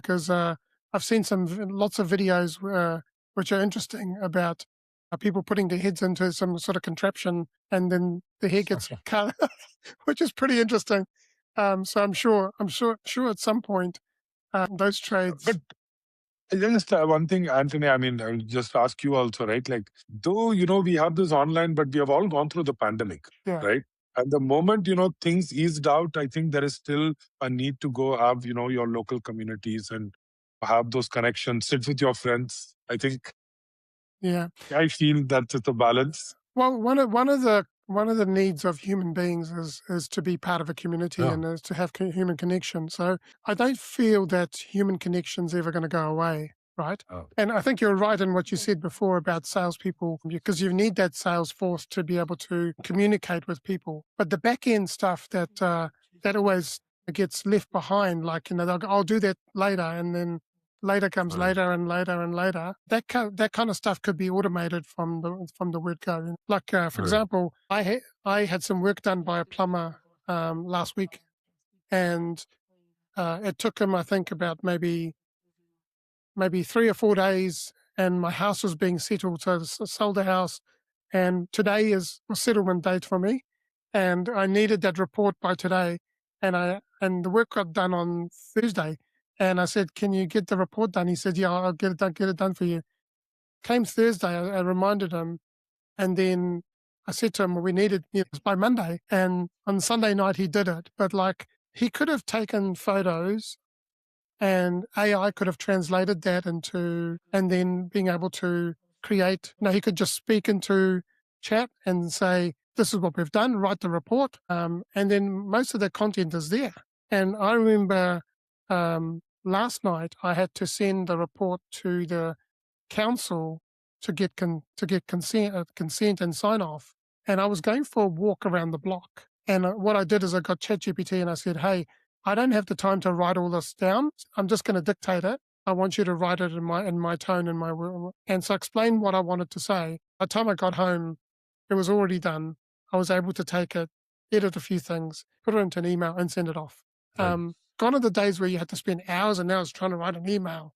because I've seen lots of videos which are interesting about people putting their heads into some sort of contraption and then the hair gets cut, which is pretty interesting. So I'm sure at some point those But trades. just one thing, Anthony, I mean, I'll just ask you also, right? Like, though, we have this online, but we have all gone through the pandemic, Yeah, right? And the moment, things eased out, I think there is still a need to go have, your local communities and have those connections, sit with your friends. I think yeah. I feel that it's a balance. Well, one of the needs of human beings is to be part of a community Yeah. and is to have human connection. So I don't feel that human connection's ever going to go away, right? Oh. And I think you're right in what you said before about salespeople, because you need that sales force to be able to communicate with people. But the back end stuff that always gets left behind, like they'll go, I'll do that later, and then later comes Right. later and later and later. That kind of stuff could be automated from the word go. Like for Right. example, I had some work done by a plumber last week, and it took him, I think, about maybe 3 or 4 days, and my house was being settled, so I sold the house, and today is a settlement date for me, and I needed that report by today, and the work got done on Thursday, and I said, "Can you get the report done?" He said, "Yeah, I'll get it done for you." Came Thursday, I reminded him, and then I said to him, "Well, we need it by Monday," and on Sunday night he did it, but like he could have taken photos and AI could have translated that into, and then being able to create, he could just speak into chat and say, this is what we've done, write the report. And then most of the content is there. And I remember last night I had to send the report to the council to get consent and sign off. And I was going for a walk around the block. And what I did is I got ChatGPT and I said, hey, I don't have the time to write all this down. I'm just going to dictate it. I want you to write it in my tone and my word. And so I explained what I wanted to say. By the time I got home, it was already done. I was able to take it, edit a few things, put it into an email and send it off. Right. Gone are the days where you had to spend hours and hours trying to write an email.